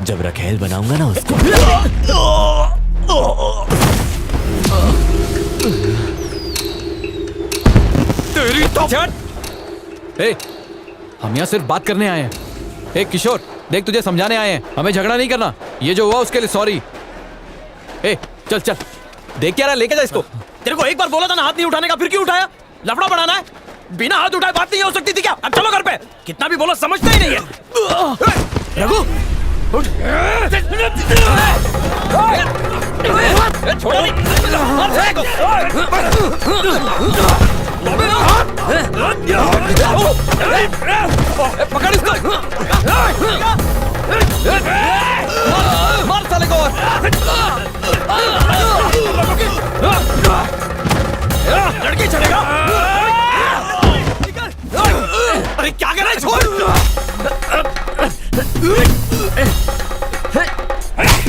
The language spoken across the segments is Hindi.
जब रखेल बनाऊंगा ना उसको। तेरी तो हम यहाँ सिर्फ बात करने आए हैं। किशोर देख, तुझे समझाने आए हैं, हमें झगड़ा नहीं करना। ये जो हुआ उसके लिए सॉरी। चल चल, देख क्या रहा, लेके जा इसको। तेरे को एक बार बोला था ना हाथ नहीं उठाने का, फिर क्यों उठाया? लफड़ा बढ़ाना है? बिना हाथ उठाए बात नहीं हो सकती थी क्या? अब चलो घर पे। कितना भी बोलो समझता ही नहीं है। रघु उठ। छोड़ो नहीं। पकड़ इसको। मार साले को। लड़की चलेगा। अरे क्या कर रहा है? छोड़।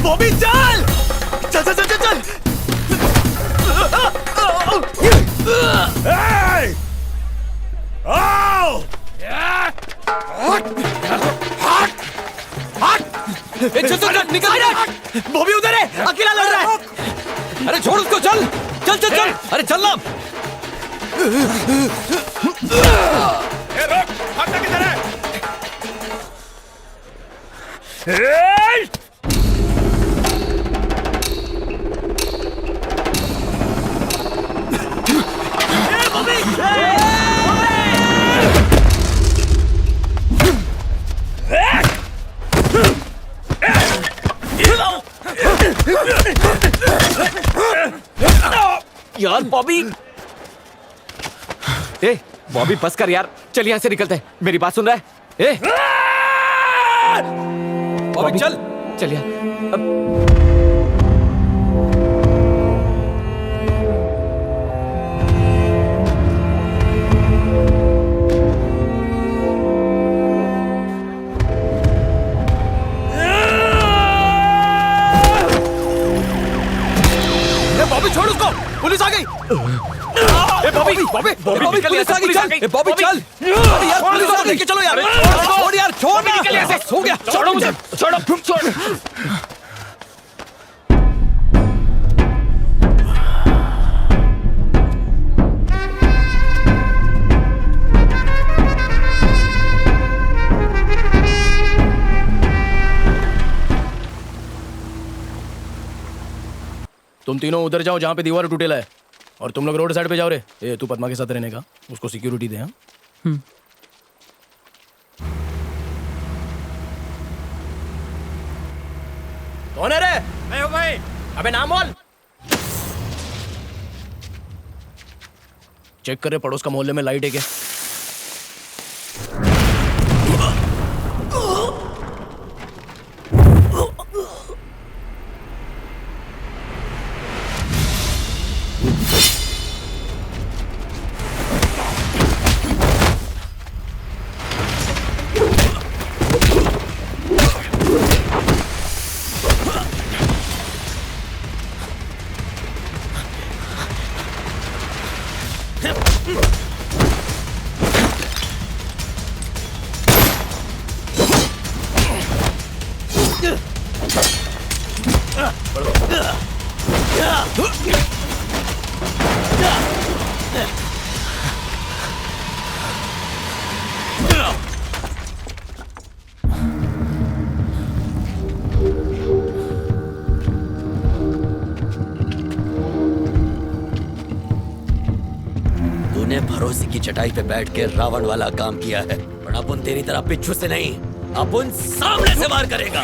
बॉबी चल चल चल चल चल चल। निकल। बॉबी उधर है, अकेला लड़ रहा है। अरे छोड़ उसको, चल चल चल चल। अरे चल ना। रोक, भागता किधर है? यार बॉबी, बॉबी बस कर यार, चल यहाँ से निकलते हैं। मेरी बात सुन रहा है? बॉबी चल चल यार। बॉबी छोड़ उसको, पुलिस आ गई। बॉबी बॉबी बॉबी निकल यहाँ से, पुलिस आ गई। बॉबी चल यार, पुलिस आ गई। चलो यार, छोड़ यार, छोड़ ना। निकल यहाँ से। सो गया, छोड़ो मुझे, छोड़ो छोड़। तुम तीनों उधर जाओ जहाँ पे दीवार टूटेला है, और तुम लोग रोड साइड पे जाओ रे। तू पद्मा के साथ रहने का, उसको सिक्योरिटी दे। हाँ कौन है रे? मैं हूँ भाई। अबे नाम बोल। चेक करे पड़ोस का मोहल्ले में लाइट है क्या? तूने भरोसे की चटाई पे बैठ के रावण वाला काम किया है, पर अपन तेरी तरह पिच्छू से नहीं, अपन सामने से वार करेगा।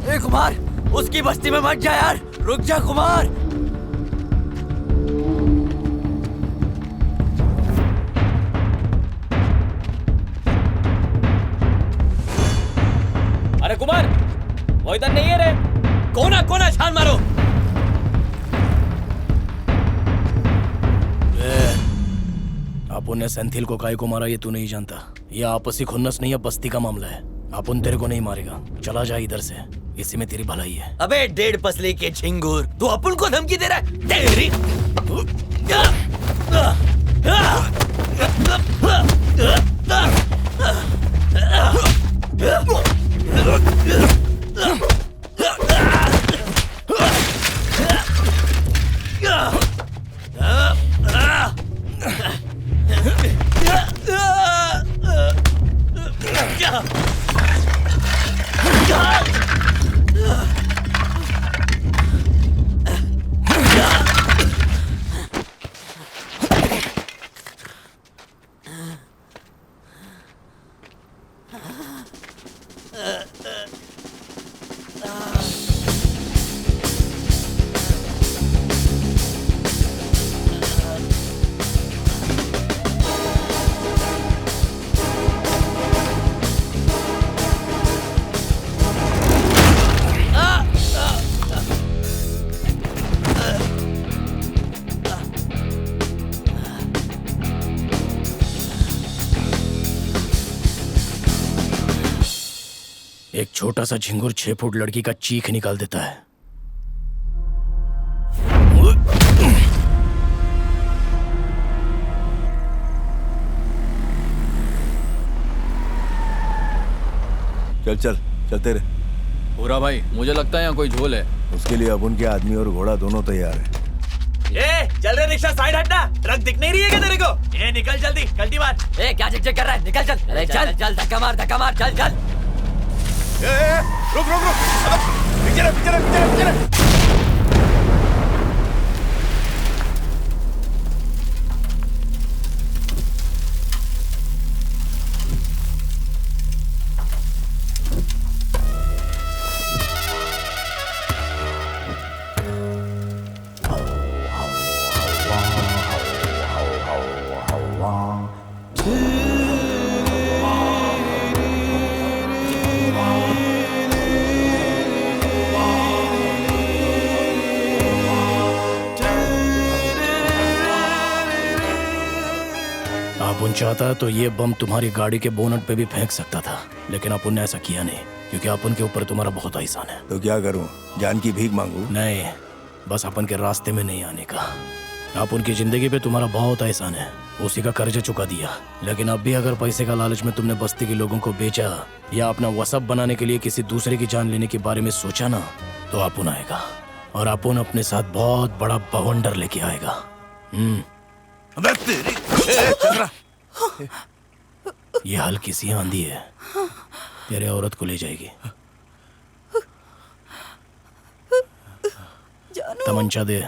ए कुमार, उसकी बस्ती में मत जा यार, रुक जा कुमार। अरे कुमार, वो इधर नहीं है रे। कोना कोना छान मारो। अपुन ने सेंथिल को काय को मारा ये तू नहीं जानता। ये आपसी खुन्नस नहीं है, बस्ती का मामला है। अपुन तेरे को नहीं मारेगा, चला जा इधर से, इसी में तेरी भलाई है। अबे डेढ़ पसले के झिंगुर, तू अपन को धमकी दे रहा है? तेरी एक छोटा सा झिंगुर 6 फुट लड़की का चीख निकाल देता है। चल चल चलते रहे। पूरा भाई, मुझे लगता है यहाँ कोई झोल है। उसके लिए अब उनके आदमी और घोड़ा दोनों तैयार है। चल रहे रिक्शा, साइड हटना। ट्रक दिख नहीं रही है क्या तेरे को? निकल जल्दी, गलती बात। क्या चिक कर रहा है? निकल चल। अरे चल चल, धक्का मार, चल चल। रुक रुक रुक, पीछे रह। अपुन चाहता तो ये बम तुम्हारी गाड़ी के बोनट पे भी फेंक सकता था, लेकिन अपुन ने ऐसा किया नहीं, क्योंकि अपुन के ऊपर तुम्हारा बहुत एहसान है। तो क्या करूं, जान की भीख मांगू? नहीं, बस अपन के रास्ते में नहीं आने का। अपुन की जिंदगी पे तुम्हारा बहुत एहसान है, उसी का कर्ज चुका दिया। लेकिन अब भी अगर पैसे का लालच में तुमने बस्ती के लोगों को बेचा या अपना वसब बनाने के लिए किसी दूसरे की जान लेने के बारे में सोचा ना, तो अपुन आएगा, और अपुन अपने साथ बहुत बड़ा बवंडर लेके आएगा। ये हल्की सी आंधी है, तेरे औरत को ले जाएगी। तमंचा दे।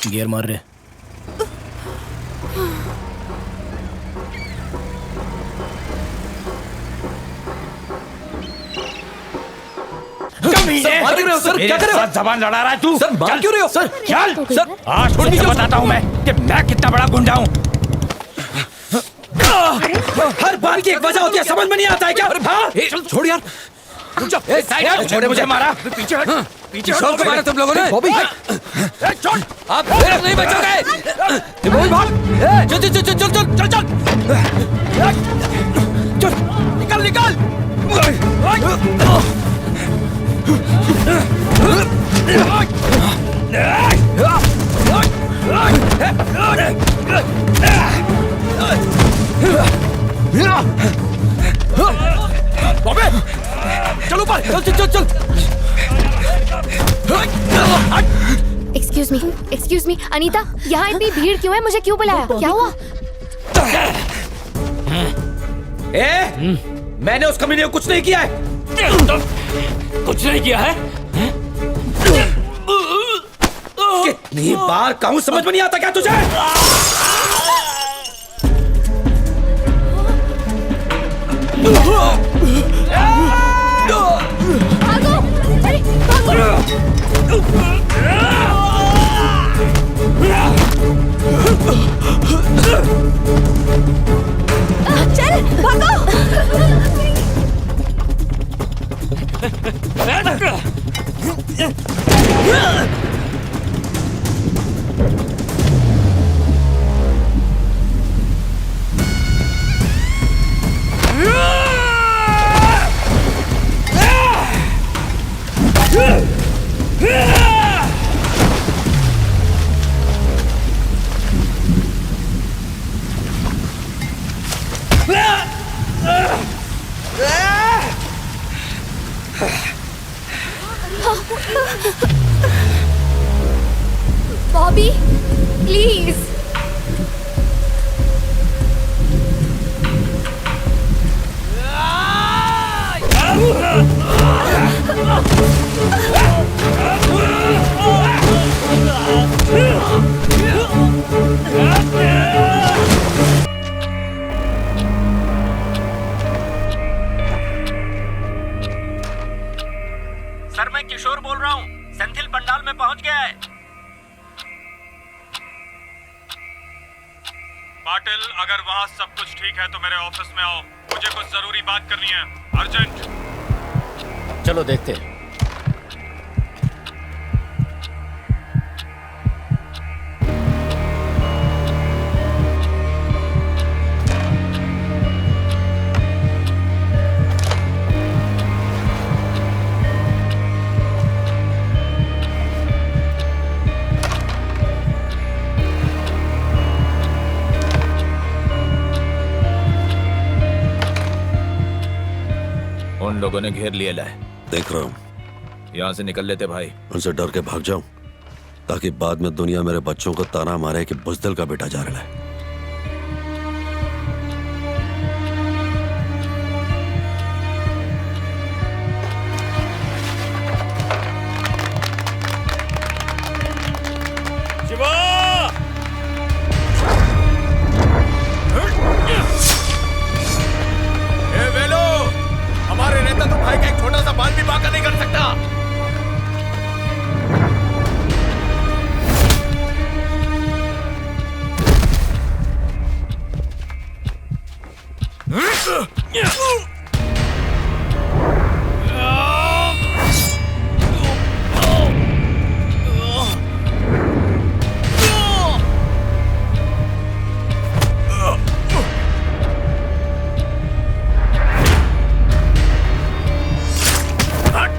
गियर मार रहे। सर, मार क्यों रहे हो सर? क्या कर रहे हो? जबान लड़ा रहा है तू? सर, मार क्यों रहे हो सर? चल सर, आज तुझे बताता हूँ मैं कि मैं कितना बड़ा गुंडा हूँ। हर बात की एक वजह होती है, समझ में नहीं आता है क्या? चल छोड़ यार। रुक जा। साइड हट। छोड़े, मुझे मारा। पीछे हट। पीछे हट। को मारा तुम लोगों ने? बॉबी, छोड़। आप फिर नहीं बचोगे। बॉबी भाग। चल चल चल चल चल चल चल। निकल निकल। बॉबी, चल ऊपर। चल चल चल चल। एक्सक्यूज मी अनीता, यहाँ इतनी भीड़ क्यों है? मुझे क्यों बुलाया? क्या हुआ? मैंने उस कमीने को कुछ नहीं किया है। कुछ नहीं किया है? कितनी बार कहूं, समझ में नहीं आता क्या तुझे? भागो! अरे भागो! चल भागो! बॉबी प्लीज। सर मैं किशोर बोल रहा हूँ, सेंथिल पंडाल में पहुंच गया है। पाटिल, अगर वहाँ सब कुछ ठीक है तो मेरे ऑफिस में आओ, मुझे कुछ जरूरी बात करनी है, अर्जेंट। चलो देखते हैं। उन लोगों ने घेर लिया है। देख रहा हूँ। यहाँ से निकल लेते भाई। उनसे डर के भाग जाऊं ताकि बाद में दुनिया मेरे बच्चों को ताना मारे कि बुज़दिल का बेटा जा रहा है। हमारे नेता तो भाई का एक छोटा सा बाल भी बांका नहीं कर सकता।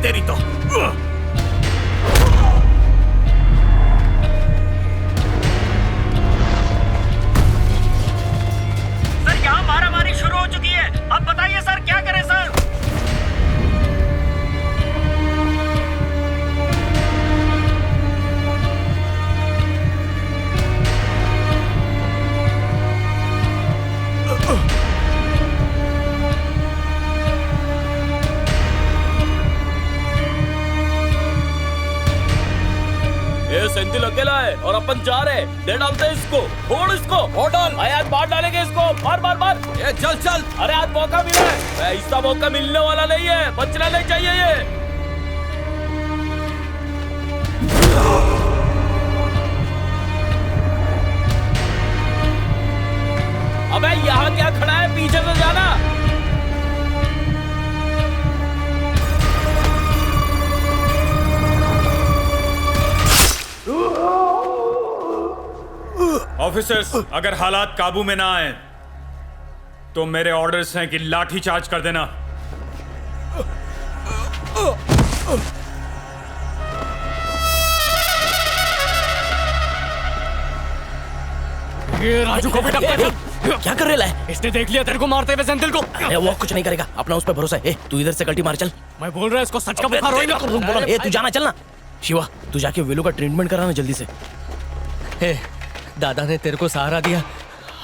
तेरी तो सर यहाँ मारामारी शुरू हो चुकी है। अब बताइए सर क्या करें सर। ये सेंथिल अकेला है और अपन जा रहे हैं। दे डालते हैं इसको, छोड़ इसको, और डाल। आज मार डालेंगे इसको, मार मार मार। ये चल चल। अरे आज मौका मिला है, ऐसा मौका मिलने वाला नहीं है, बचना नहीं चाहिए ये। अबे यहाँ क्या खड़ा है, पीछे से जाना। ऑफिसर्स, अगर हालात काबू में ना आए तो मेरे ऑर्डर्स हैं कि लाठी चार्ज कर देना। ये राजू को बेटा क्या कर रहा है? इसने देख लिया तेरे को मारते हुए सेंथिल को। अरे वो कुछ नहीं करेगा, अपना उस पर भरोसा है। तू इधर से गलती मार चल। मैं बोल रहा है इसको सच का बुखार होगा। तू जाना, चलना। शिवा, तू जाके वेलू का ट्रीटमेंट कराना जल्दी से। हे, दादा ने तेरे को सहारा दिया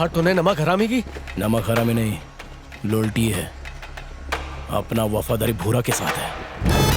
और तूने नमक हरामी की। नमक हरामी नहीं, लोल्टी है। अपना वफादारी भूरा के साथ है।